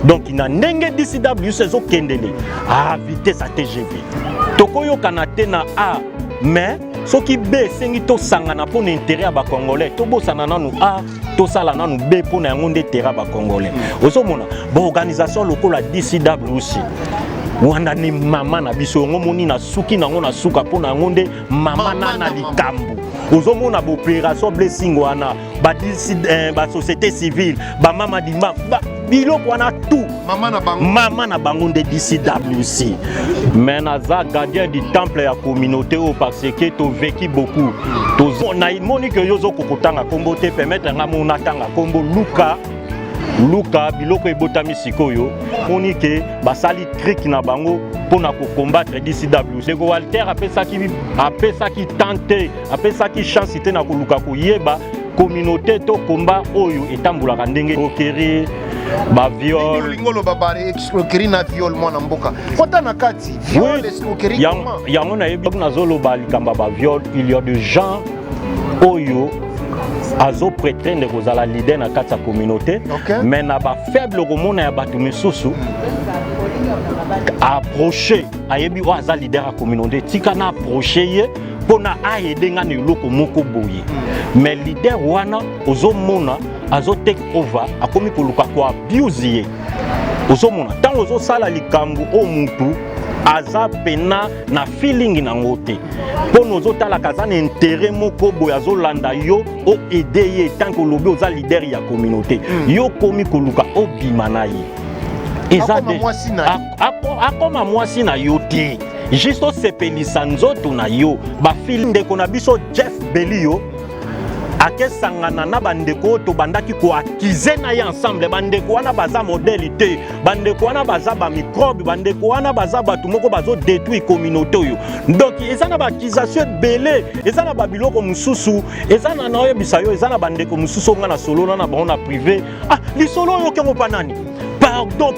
Donc il na ndenge DCWC zo kendele à vitesse à TGV tokoyo kanate na A mais ce qui B sengi to sangana pour l'intérêt ba congolais to bosana nanu A to sala nanu B pour na ngonde terrain ba congolais ozomona ba organisation lokola DCWC wanda ni mama na biso ngomoni na suki nango na suka po na ngonde mama na likambu ozomona ba opération blessing wana ba société civile ba mama di biloko wana tout mama na bango nde DCWC mais naza gardien du temple ya communauté parce que to vécu beaucoup to na monique yozo kokotanga kombo te permettre nga mona tanga kombo Luka biloko ebotami sikoyo monique basali trick na bango pona ko combattre DCWC ko Walter apesa ki tenter apesa ki chance te na koluka ko yeba communauté to combat oyo etambulaka ndenge okeri ba viol lingolo babare escroquerie na viol mwana mboka kota na kati viol escroquerie yango na yebi na zolo ba likamba ba viol il y a des gens oyo azo prétendre kozala leader na kati ya communauté mais na ba faible komona ya batu misusu approcher ayebi o aza leader ya communauté tika na approcher ye pona aider nga na eloko moko boye mais leader wana ozomona azo take over akomi koluka ko abuse ye ozomona tango ozosala likambo o mutu aza pena na feeling na ngote pono ozotala kaza na intérêt moko boya azolanda yo o aider ye tant que lobi oza leader ya communauté yo komi koluka obima na ye eza akoma mwasi na yo te juste osepelisa nzoto na yo bafili ndeko na biso Jeff Belio akesangana na bandeko to bandaki ko akize na ye ensemble bandeko wana baza modalité bandeko wana baza ba microbe bandeko wana baza batu moko bazo détruire communauté yo donc eza na ba accusation belé eza na ba biloko mususu eza na nayo bisayo eza na bandeko mususu nga na solo na ba na privé li solo yo kengo panani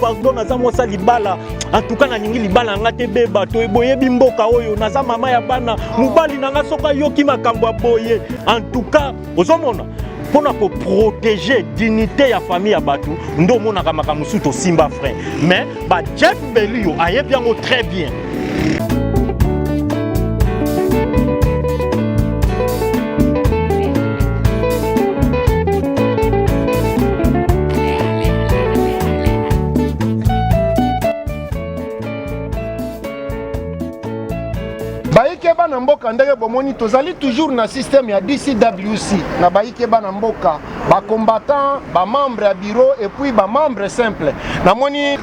pardon naza mosa libala en tout cas na ningi libala ngate be bato eboye bimboka oyo naza mama ya bana mubali nanga soka yoki makambo boye en tout cas ozomona pona ko protéger dignité ya famille ya batu ndo mona kamaka musuto simba frère mais ba Jeff Belio ayebi yango très bien baike bana mboka ndenge bomoni tozali toujours na système ya DCWC na baike bana mboka ba combattant ba membre ya bureau et puis ba membre simple na moni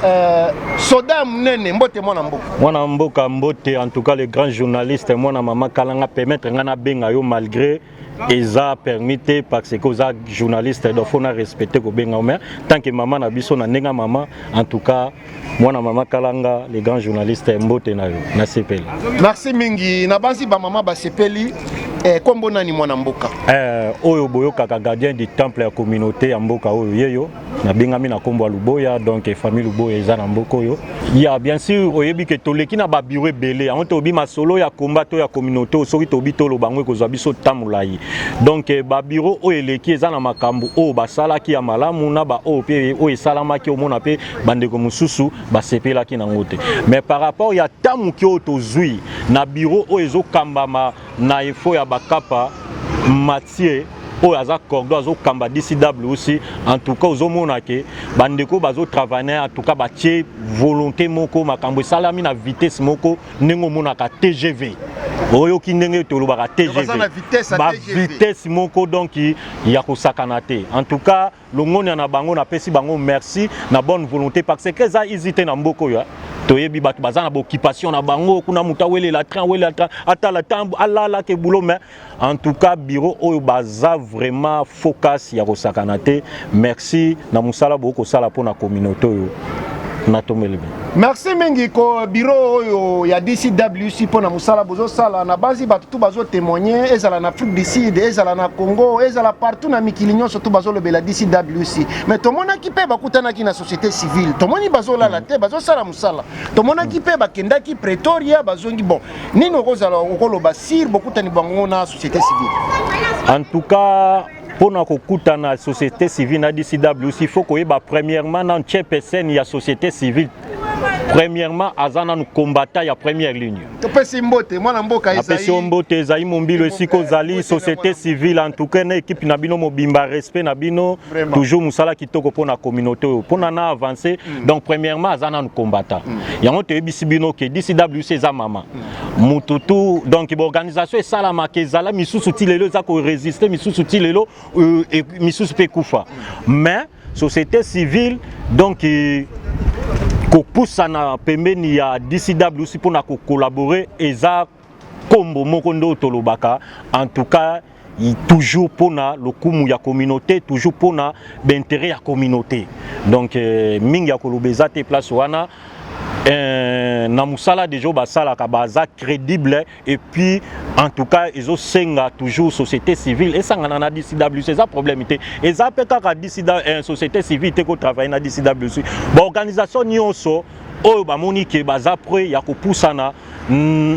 soda munene mbote mwana mboka mbote en tout cas les grands journalistes mwana mama kalanga permettre ngana benga yo malgré eza permis parce que aux journalistes donc faut respecter ko benga mais tant que maman na biso na ndenga maman en tout cas mwana mama kalanga les grands journalistes mbote na yo na sepeli merci mingi na banzi ba mama ba sepeli kombo nani mwana mboka oyo boyoka gardien du temple ya communauté ya mboka oyo yeyo na bengami na kombo Luboya donc famille Luboya eza na mboka oyo ya bien sûr oyebi ke toleki na ba bureau belé on to bi masolo ya combat to ya communauté soki to bi to lo bango ko zwa biso tamulai donc ba bureau oyo eleki eza na makambo oyo basalaki ya malamu na ba oyo pe oyo esalamaki omona pe bandeko mususu basepelaki na ngote mais par rapport ya tamuki oyo tozwi na bureau oyo ezokambama na info ya bakapa Mathieu oyo aza cordon azo kamba DCWC en tout cas ozomona ke bandeko bazo travailler en tout cas batie volonté moko makambo salami na vitesse moko ndenge monaka TGV oyo ki ndenge tolobaka TGV ba vitesse moko donc ya kosakana te en tout cas longoni na bango na pesi bango merci na bonne volonté parce que ça hésité na mboko yo toyebi batu baza na occupation na bango kuna mutawele la train atala tambo alala ke boulot mais en tout cas bureau oyo baza vraiment focus ya kosakana te merci na musala boko sala pona communauté oyo na tomelebe merci mingi ko bureau oyo ya DCWC pona musala bozo sala na bazi batu tu bazo témoigner ezala na Afrique du Sud ezala na Congo ezala partout na mikilinyo surtout bazo lobela DCWC mais to mona ki pe bakutana ki na société civile to moni bazo la te bazo sala musala to mona ki pe bakenda ki Pretoria bazongi bon nino kozala okoloba sir bakutani bango na société civile en tout cas pour na kokuta na société civile na DCWC il faut que premièrement dans chairperson il y a société civile. Premièrement, Azana nous combattant la première ligne. Société civile, en tout cas, équipe Nabino Mobimba, respect Nabino, toujours Moussala qui toque pour la communauté, pour nous avancer. Donc, premièrement, Azana nous combattant. Il y a un peu de qui DCWC Zamama. Mututu, donc, l'organisation est Salama Kezala, Missou Soutilelo, Zako résister, Missou Soutilelo, et Missou Pekoufa. Mais, société civile, donc, ko poussa na pembeni ya DCWC pour na collaborer eza kombo mokondo tolobaka en tout cas toujours pour na lokumu ya communauté toujours pour na l'intérêt ya communauté donc mingi ya kolobeza te place wana na musala déjà basala ka baza crédible et puis en tout cas ils ont senga toujours société civile et ça na DCWC ça problème té et ça peut ka DCWC société civile té ko travailler na DCWC ba organisation nyonso oyo ba monike baza prêt ya ko poussana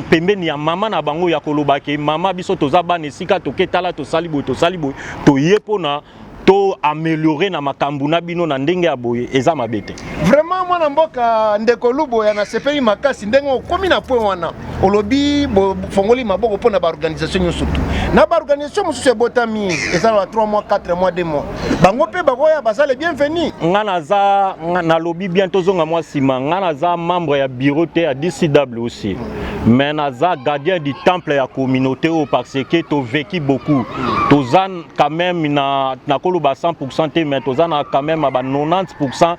pembeni ya mama na bango ya koloba ke mama biso toza bana esika toketala to salibo to yepona to améliorer na makambu na bino na ndenge ya boye eza mabete vraiment mwana mboka ndeko lubo ya na sepeli makasi ndenge okomi na point wana olobi fongoli maboko pona ba organisation nyonso na ba organisation mosusu ebotami eza na 3 mois 4 mois 2 mois bango pe bakoya basale bienvenue ngana za na lobi bientôt zonga moi sima ngana za membre ya bureau te ya DCW aussi mais naza gardien du temple ya communauté parce que to vécu beaucoup tozan quand même na 100% mais tozan quand même à 90%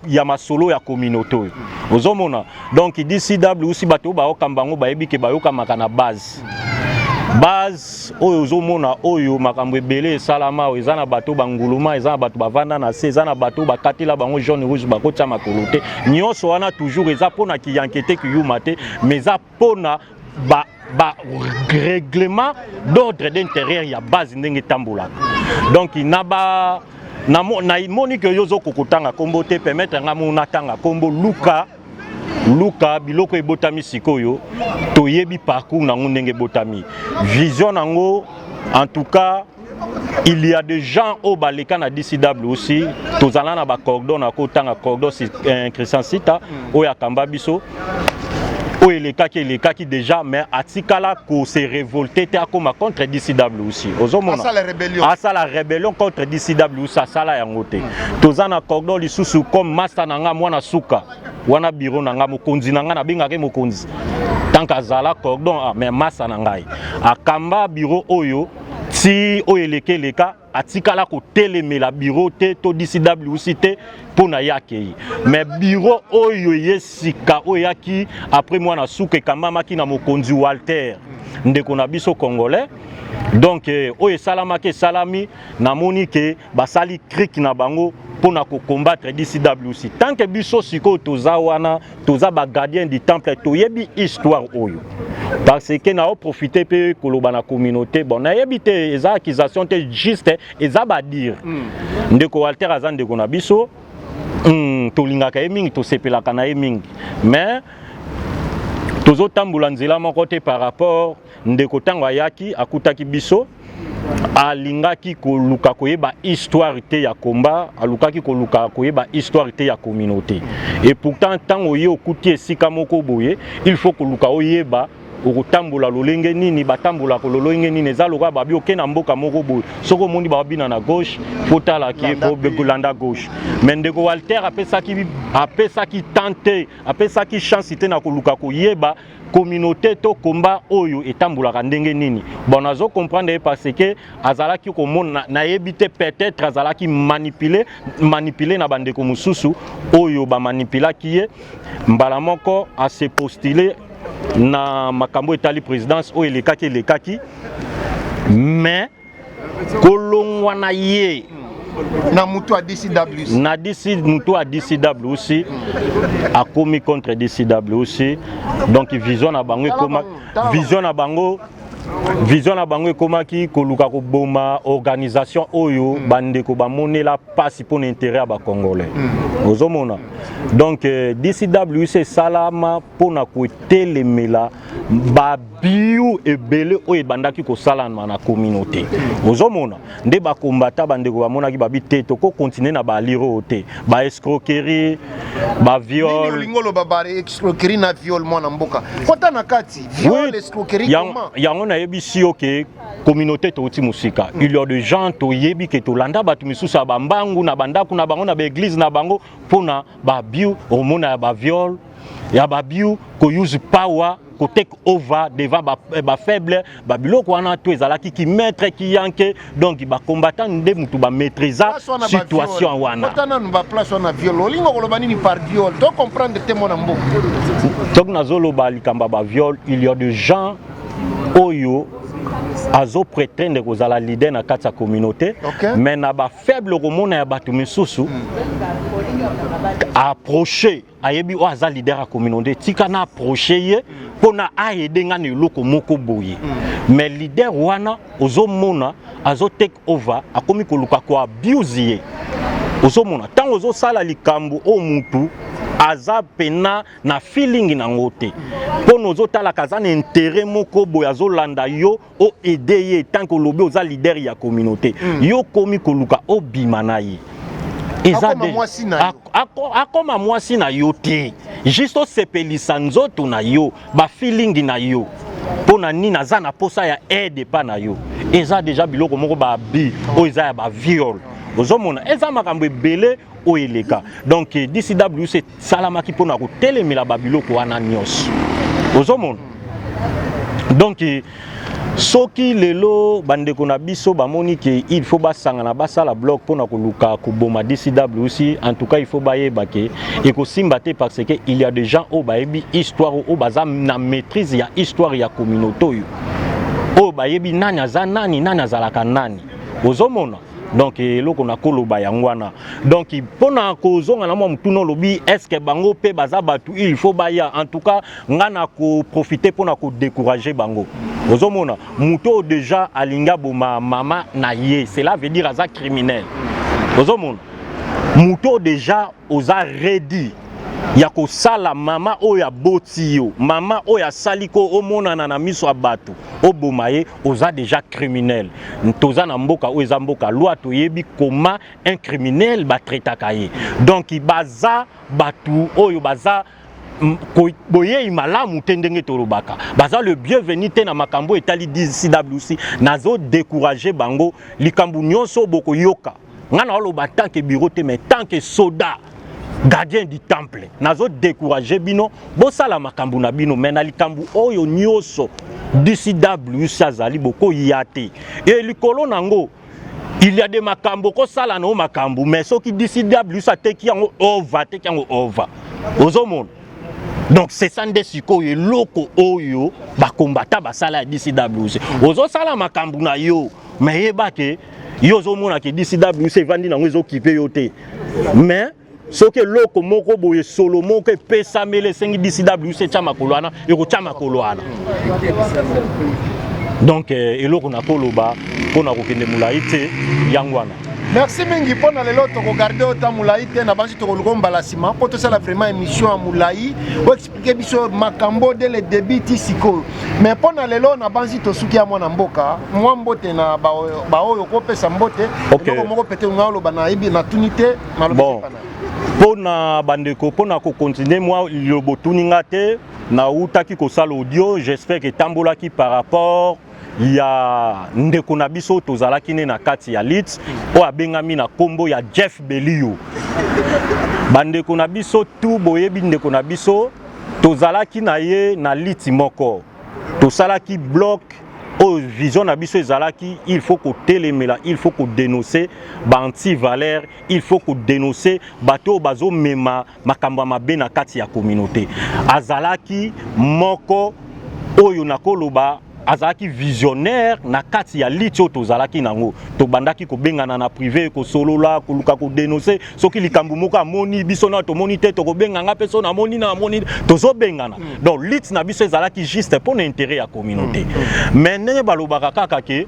ya masolo ya communauté ozomona donc DCW aussi bato ba okambango ba yebi ke ba yokamaka na base oyo ozomona oyo makambo ebele salama ezana bato banguluma ezana bato bavanda na se ezana bato bakatela bango jaune rouge bakotya makolo te nyonso wana toujours eza pona ki enquête ki yuma te mais eza pona règlement d'ordre d'intérieur ya base ndenge tambola donc na moni que yozo kokotanga kombo te permettre ngamu natanga kombo Luka biloko ebotami sikoyo toyebi parcours nango ndenge botami vision nango en tout cas il y a des gens au baleka na DCW aussi tozala na ba cordon na kotanga cordon Christian Sita oya kamba biso qui déjà mais atikala ko se révolter te akoma contre DCW aussi ozomona asa la rébellion contre DCW ça sala yango te tozana cordon lisusu comme master nanga mwana suka wana bureau nanga mokonzi nanga na bengaka mokonzi tant kazala cordon mais massa nangai akamba bureau oyo ti oyeleka atikala ko telemela bureau te to DCWC te pona yake mais bureau oyo yesika oyaki après moi na souke kamama ki na mokonzi Walter ndeko na biso congolais donc oyo salamake salami na moni ke basali cric na bango pona ko combattre DCWC tant que biso siko toza wana toza ba gardien du temple toyebi histoire oyo parce que na o profiter pe koloba na communauté bon na yebite eza accusation te juste eza ba dire ndeko Walter azan ndeko na biso tolingaka emingi tosepelaka na emingi mais tozo tambola nzela moko te par rapport ndeko tango ayaki akutaki biso alingaki koluka koyeba histoire te ya combat alukaki koluka koyeba histoire te ya communauté et pourtant tango ye okuti esika moko boye il faut koluka oyeba okotambola lolenge nini batambola kololenge nini ezaloka babi okena mboka moko boye soko mondi babina na gauche potala ki po begolanda gauche mais ndeko Walter apesaki tante apesaki chance te na koluka koyeba communauté to combat oyo etambolaka ndenge nini bon nazo comprendre parce que azalaki komona na yebite peut-être azalaki manipuler na bandeko mususu oyo ba manipulaki ye mbala moko a se postuler na makambo etali présidence oyo elekaki mais kolongwa na ye na mutu a DCW na mutu a DCW aussi a commis contre DCW aussi donc vision na bango ekoma vision na bango ekomaki koluka koboma organisation oyo bandeko bamonela pasi pour l'intérêt ya ba congolais ozomona donc DCWC salama pona kotelemela babiu ebele oyo ebandaki kosalana na communauté ozomona nde bakombata bandeko bamonaki babi te toko continuer na baliro te ba escroquerie ba viol lingolo babare escroquerie na viol mwana mboka kota na kati viol escroquerie comment yango na yebisi oke communauté toti musika il y a des gens to yebi ke to landa batu misusa ba mbangu na bandaku na bango na ba église na bango pona ba biu omona ya ba viol ya ba biu ko use power ko take over devant ba faible ba biloko wana to ezalaki ki maître ki yanke donc ba combattant nde mutu ba maîtriser situation wana kotana no ba place wana viol olingo koloba nini par viol to comprendre te mona mboka donc nazolo ba likamba ba viol il y a des gens oyo azo prétendre kozala leader na kati ya communauté mais na ba faible komona ya bato misusu approcher ayebi o aza leader ya communauté tika na approcher ye pona aider nga na eloko moko boye mais leader wana ozomona azo take over akomi koluka ko abuse ye ozomona tant ozosala likambo o mutu aza pena na feeling na ngote pono ozotala kaza na intérêt moko boya zolanda yo o aider ye tant que lobi oza leader ya communauté yo komi koluka o bima na ye akoma mwasi na yo te juste osepelisa nzoto na yo ba feeling na yo pona nini aza na posa ya aide pa na yo eza déjà biloko moko ba bi o eza ya ba viol ozomona eza makambo ebele oeleka donc DCWC salamaki pona kotelemela ba biloko wana nyonso ozomona donc soki lelo bandeko na biso bamoni ke il faut basangana basala bloc pona koluka koboma DCWC en tout cas il faut bayeba ke ekosimba te parce que il y a des gens au bayebi histoire au baza na maîtrise ya histoire ya communauté oyo o bayebi nani aza nani nani azalaka nani ozomona donc eloko na koloba yangwana donc pona kozonga na mwa mutuna lobi est-ce que bango pe baza batu il faut baya en tout cas ngana ko profiter pona ko décourager bango ozomona muto déjà alinga boma mama na ye cela veut dire aza criminel ozomona muto déjà oza ready ya kosala mama oya boti yo mama oya saliko omonana na miso abatu oboma ye oza déjà criminel toza na mboka o eza mboka loi toyebi comment un criminel batretaka ye donc baza batu oyo baza boye malamu te ndenge tolobaka baza le bienvenu te na makambo etali DCWC nazo décourager bango likambu nyonso boko yoka ngana oloba tant que bureau te mais tant que soldat gardien du temple nazo décourager bino bosala makambu na bino mais na likambu oyo nyonso DCWC azali boko yate et likolo nango il y a des makambo ko sala na makambu mais soki DCWC ateki yango over teki yango over ozomona donc c'est ça nde sikoyo eloko oyo bakombata basala ya DCWC ozosala makambu na yo mais yebake yo ozomona ke DCWC evandi nango ezokipe yo te mais soki eloko moko boye solo moko epesamele esengi DCWC tia makolo wana ekotia makolo wana donc eloko na koloba mpona kokende molai te yango wana merci mingi pona lelo to regarder ota mulai te na banzi to kolomba la sima po to sala vraiment émission à mulai o expliquer biso makambo dès le début tisiko mais pona lelo na banzi to suki ya mwana mboka mwa mbote na ba oyo ko pesa mbote ko moko pete ngalo bana ibi na tunité na bon pona bandeko pona ko continuer moi le botuninga te na utaki ko sala audio j'espère que tambolaki par rapport ya ndeko na biso tozalaki ne na kati ya lit o abengami na kombo ya Jeff Belio bandeko na biso tu boyebi ndeko na biso tozalaki na ye na lit moko tosalaki bloc o vision na biso ezalaki il faut ko telemela il faut ko dénoncer ba anti-valeur il faut ko dénoncer bato bazo mema makamba mabe na kati ya communauté azalaki moko oyo na koloba azalaki visionnaire na kati ya litio tozalaki nango to bandaki ko bengana na privé ko solola ko luka ko dénoncer soki likambu moko amoni biso na to moni te to ko benganga peso na moni tozo bengana donc lit na biso ezalaki juste pour l'intérêt ya communauté mais ndenge balobaka kaka ke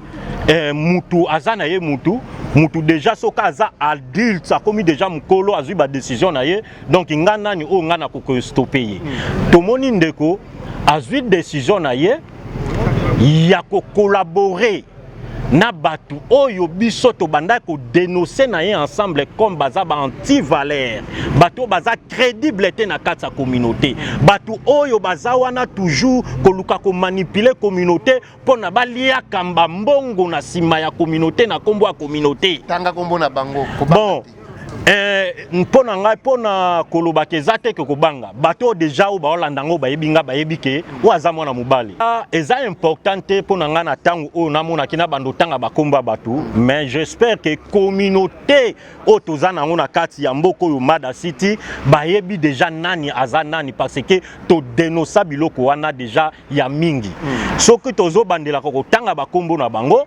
mutu azana ye mutu mutu déjà soka aza adulte akomi déjà mukolo azui ba décision na ye donc ngana ni o ngana ko stopper ye tomoni ndeko azui décision na ye ya ko collaborer na batu oyo biso to banda ko dénoncer na ye ensemble comme baza ba anti-valeur batu baza crédible te na kati ya communauté batu oyo baza wana toujours ko luka ko manipuler communauté pona balia kamba mbongo na sima ya communauté na kombo ya communauté tanga kombo na bango bon mpona ngai mpona koloba kezate ke kobanga bato déjà o baolanda ngo bayebinga bayebike o aza mwana mobali eza important te mpona ngai na tango o namona kina bando tanga bakomba batu mais j'espère que communauté o toza nango na kati ya mboko oyo Mada City bayebi déjà nani aza nani parce que to dénoncer biloko wana déjà ya mingi soki tozo bandela ko tanga bakombo na bango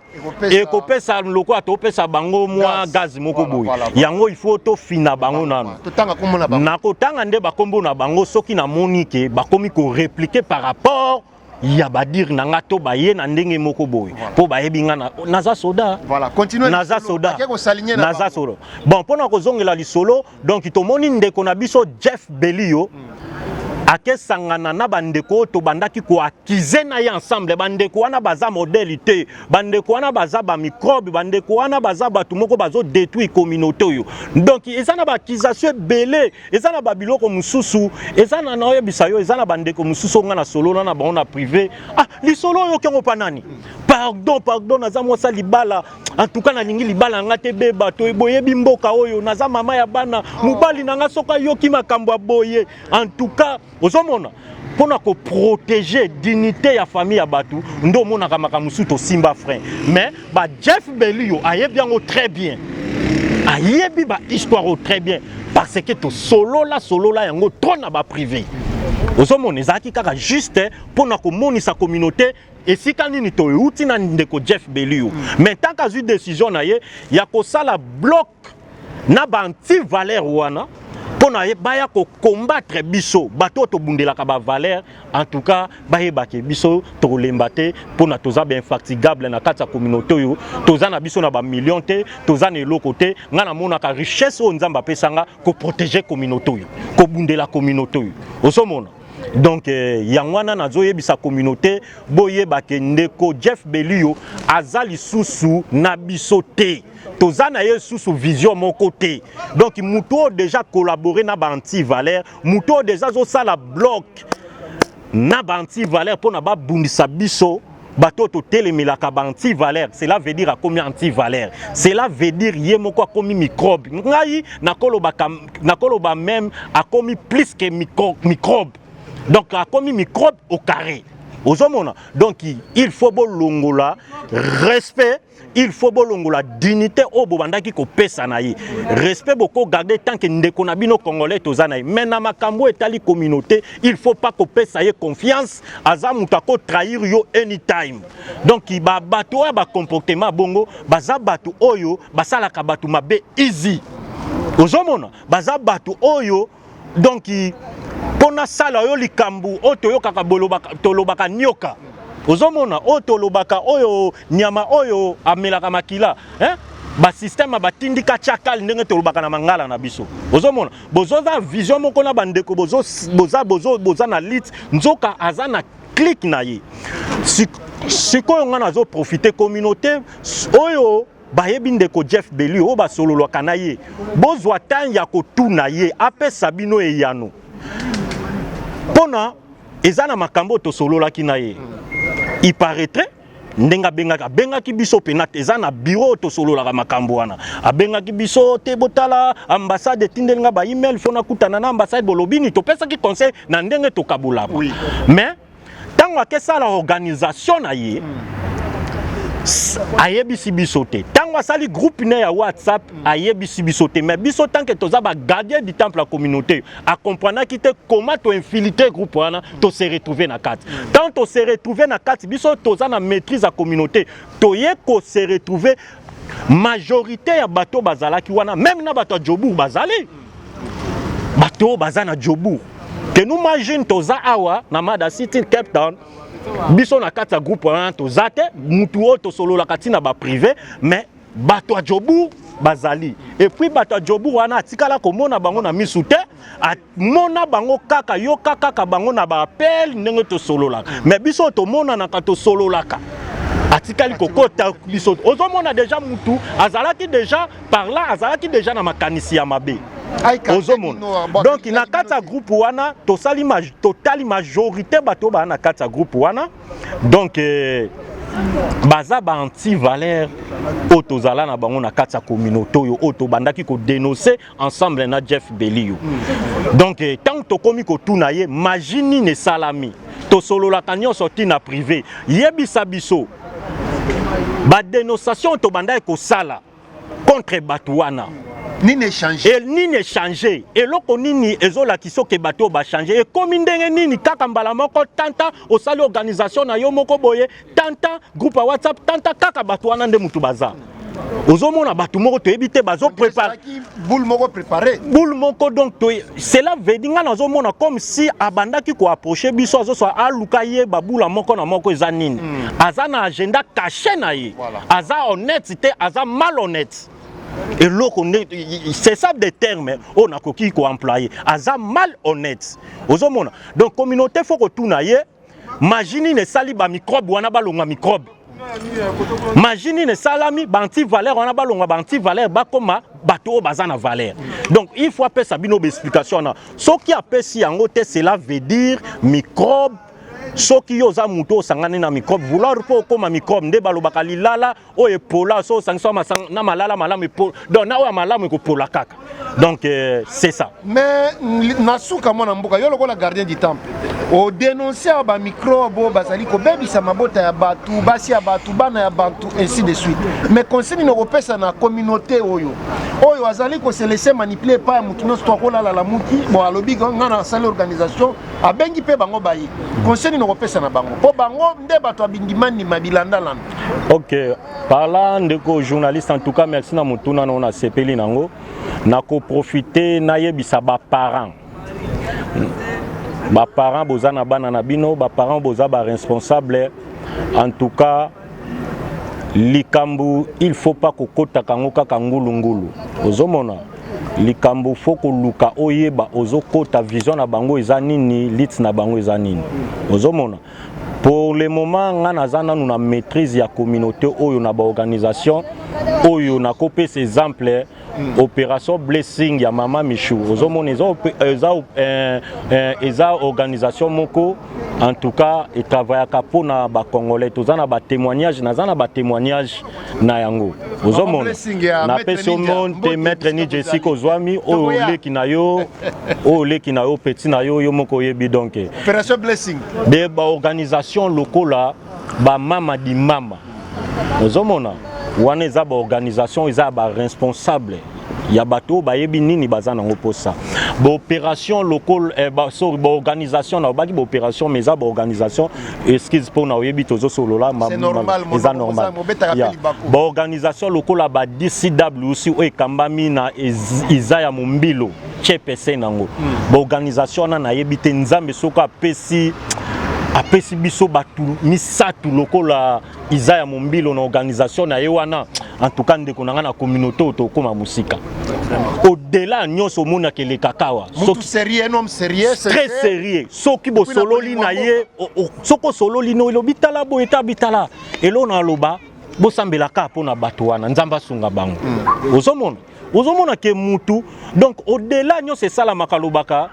et kopesa loko atopesa bango mwa gaz moko boy yango il faut to fina bango nano totanga kombo na bango nakotanga nde bakombo na bango soki na monike bakomi ko répliquer par rapport ya badir na ngato baye na ndenge moko boy po bayebi nga naza soda voilà continue naza soda naza soda bon pona kozongela lisolo donc tomoni ndeko na biso Jeff Belio akesangana na bandeko to bandaki ko akize na ye ensemble bandeko wana baza modélité bandeko wana baza ba microbe bandeko wana baza batu moko bazo détruire communauté yo donc eza na ba accusation belé eza na ba biloko mususu eza na na oyebisa yo eza na bandeko mususu nga na solo na ba na privé li solo yo kengo panani pardon naza mosa libala en tout cas na lingi libala nga te be bato eboyebi mboka oyo naza mama ya bana mobali na nga soka yoki makambo boye en tout cas ozomona pona ko protéger dignité ya famille ya batu ndo mona kamaka musuto simba frère mais ba Jeff Belio ayebi yango très bien ayebi ba histoire très bien parce que to solo la yango trop na ba privé ozomona ezaki kaka juste pona ko monisa communauté esika nini to euti na ndeko Jeff Belio mais tant qu'à une décision na ye ya ko sala bloc na ba anti-valeur wana pona baya ko combattre biso bato to bundela ka ba valeur en tout cas baye bake biso to lembate pona toza ben infatigable na kati ya communauté yo toza na biso na ba million te toza na eloko te nga na mona ka richesse o nzamba pesanga ko protéger communauté yo ko bundela communauté yo osomona donc yangwana nazo yebisa communauté boye bake ndeko Jeff Belio azali susu na biso te tozana ye susu vision mon côté donc muto déjà collaborer na ba anti-valeur muto déjà zo sala bloc na ba anti-valeur pona ba bundisa biso bato to telemela ka ba anti-valeur cela veut dire a combien anti-valeur cela veut dire ye moko komi microbe ngai na koloba même a komi plus que microbe donc a komi microbe au carré ozomona donc il faut bolongola respect il faut bolongola dignité o bobandaki ko pesa na ye respect boko garder tant que ndeko na bino congolais tozana mais na makambo etali communauté il faut pas ko pesa ye confiance azamuta ko trahir yo anytime donc ba bato ba comportement bongo baza bato oyo basala ka bato mabe easy ozomona baza bato oyo donc pona sala yo likambu o toyokaka tolobaka nyoka ozomona o tolobaka oyo nyama oyo amelaka makila ba système batindika chakal ndenge tolobaka na mangala na biso ozomona bozoza vision moko na bandeko boza na lit nzoka aza na click na ye sikoyo nga nazo profiter communauté oyo bayebi ndeko Jeff Belio o basololwaka na ye bozwa tan ya kotuna ye apesa bino eyano pona ezana makambo to sololaki na ye il paraîtrait ndenga bengaki biso penate ezana bureau to sololaka makambo wana abengaki biso te botala ambassade tindelinga ba email fona kutana na ambassade bolobini to pesa ki conseil na ndenge to kabula mais tango akesala organisation na ye ayebisi biso te tango asali groupe ne ya WhatsApp ayebisi biso te mais biso tant que toza ba gardien du temple la communauté a comprendre ki te comment to infiltrer groupe wana to se retrouver na kati tant to se retrouver na kati biso toza na maîtrise la communauté to ye ko se retrouver majorité ya bato bazalaki wana même na bato Jobour bazali bato bazana Jobour que nous imagine toza awa na Mada City Cape Town biso na kati ya groupe wana tozate mutu o to solo la katina ba privé mais bato a Djobour bazali et puis bato a Djobour wana atikala komona bango na misute mona bango kaka yo kaka bango na ba appel ndenge to sololaka mais biso to mona na to sololaka atikali kokota biso ozomona déjà mutu azalaki déjà par là azalaki déjà na makanisi ya mabe donc na kata groupe wana totali majorité bato ba na kata groupe wana donc baza ba anti-valeur otozala na bango na kata communauté yo oto bandaki ko dénoncer ensemble na Jeff Belio donc tant to komi ko tuna ye magini ne salami to solo la kanyo sorti na privé yebisa biso ba dénonciation to bandaki ko sala contre Batouana Nini échanger. Nini échanger. Et loko nini ezola kiso ke bato ba changer. Et comme ndenge nini kaka mbala moko tanta au sali organisation na yo moko boye tanta groupe WhatsApp tanta kaka bato wana nde mutu baza. Ozomona bato moko to ebite bazo préparer. Boule moko préparé. Boule moko donc cela veut dire nga nazomona comme si abandaki ko approcher biso azo so aluka ye babula moko na moko eza nini. Aza na agenda caché na ye. Aza honnête, aza malhonnête. Et c'est ça des termes on a coquille qu'on employé. Aza malhonnête. Donc communauté faut que tout naie. Imagine ne sali ba microbe wana balonga microbe. Imagine ne salami ba anti valeur wana balonga ba anti valeur ba koma bato bazana valeur. Donc il faut appeler ça bino explication na. Ce qui appelle si en côté cela veut dire microbe. Soki yo za muto sangane na microbe vouloir pour comme microbe nde balobaka lilala o epola so sangso na malala malamu epola donc na o malamu ko pola kaka donc c'est ça mais nasuka mona mboka yo lokola gardien du temple o dénoncer ba microbe bazali ko bebisa mabota ya batu basi ya batu bana ya bantu ainsi de suite mais conseil no kopesa na communauté oyo azali ko se laisser manipuler pa mutu no sto kola la muki bon alobi ngana sala organisation abengi pe bango bayi conseil no kopesa na bango po bango nde bato abindimani mabilanda landa. OK, par là ndeko journaliste en tout cas merci na mutuna na sepeli nango na ko profiter na yebisa ba parents boza na bana na bino ba parents boza ba responsable en tout cas likambu il faut pas kokota kango kaka ngulungulu ozomona likambu faut ko luka oyeba ozokota vision na bango eza nini lit na bango eza nini ozomona pour le moment nga nazana nous na maîtrise ya communauté oyo na ba organisation oyo na kopé ces exemples opération blessing ya mama Michou ozomona eza organisation moko en tout cas et travaille kapo na ba congolais tozana ba témoignage nazana ba témoignage na yango ozomona na peso monte maître ni Jessica Ozwami o leki na yo petit na yo moko yebi donc opération blessing de ba organisation lokola ba mama di mama ozomona wana eza ba organisation eza ba responsable ya bato bayebi nini bazana ngoposa ba opération locale ba organisation na baki ba opération mais za ba organisation excuse pour na yebi tozo solola c'est normal eza normal ba organisation locale ba DCW aussi o ekambami na Isaya Mumbilo chepese nango ba organisation na yebi te nzambe soko apesi biso batu misatu lokola Isaya Mumbilo na organisation na yewana en tout cas ndeko na na communauté otokoma musika au-delà nyonso mona ke le kakawa soki sérieux un homme sérieux très sérieux soki bo sololi na ye soko sololi no lobitala bo eta bitala elo na loba bo sambela ka pona bato wana nzamba sunga bango ozomona ke mutu donc au-delà nyonso sala makalobaka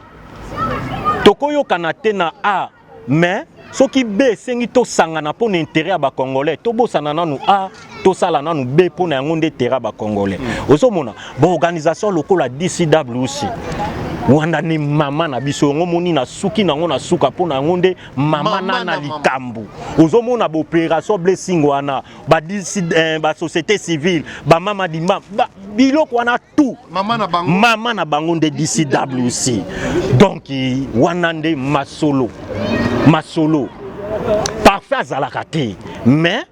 tokoyo kanate na a mais ce qui B sengi to sangana pour l'intérêt à ba congolais to bosana nanu A to sala nanu B pour na ngonde terrain ba congolais ozomona ba organisation locale la DCW aussi wanda ni mama na biso ngomoni na suki na ngona suka pour na ngonde mama na likambu ozomona ba opération blessing wana ba ba société civile ba mama di ba biloko wana tout mama na bango de DCW aussi donc wana nde masolo parfait azalaka te mais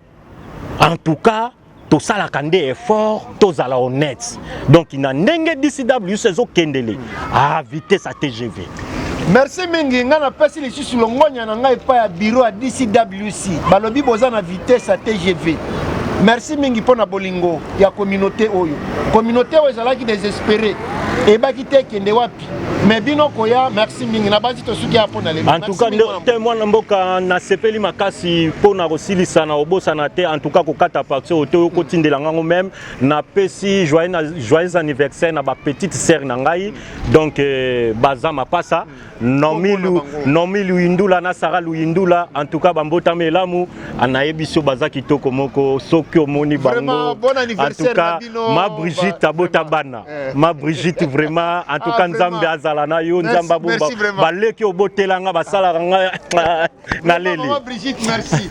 en tout cas to salaka nde effort to zala honnête donc ina ndenge DCW sezo kendele à vitesse à TGV. Merci mingi nga na pesi les sur longonya na ngai pa ya bureau à DCWC balobi boza na vitesse à TGV merci mingi mpona bolingo ya communauté oyo oyo ezalaki désespéré ebaki te kende wapi mais bino koya merci mingi na banzi tosuki ya mpona lelo en tout cas te mwana mboka nasepeli makasi mpona kosilisa na obosana te en tout cas kokata parti oyo te okotindela ngango même napesi joyeux anniversaire na bapetite sœur na ngai donc baza mapasa Nomi Luindula na Sarah Luindula en tout cas bambotama elamu anayebi so baza kitoko moko soki omoni bango bon anniversaire en tout cas ma Brigitte abota bana ma Brigitte vraiment en tout cas nzambe azala na yo nzamba bomba baleki obotelanga basala nga na leli Brigitte merci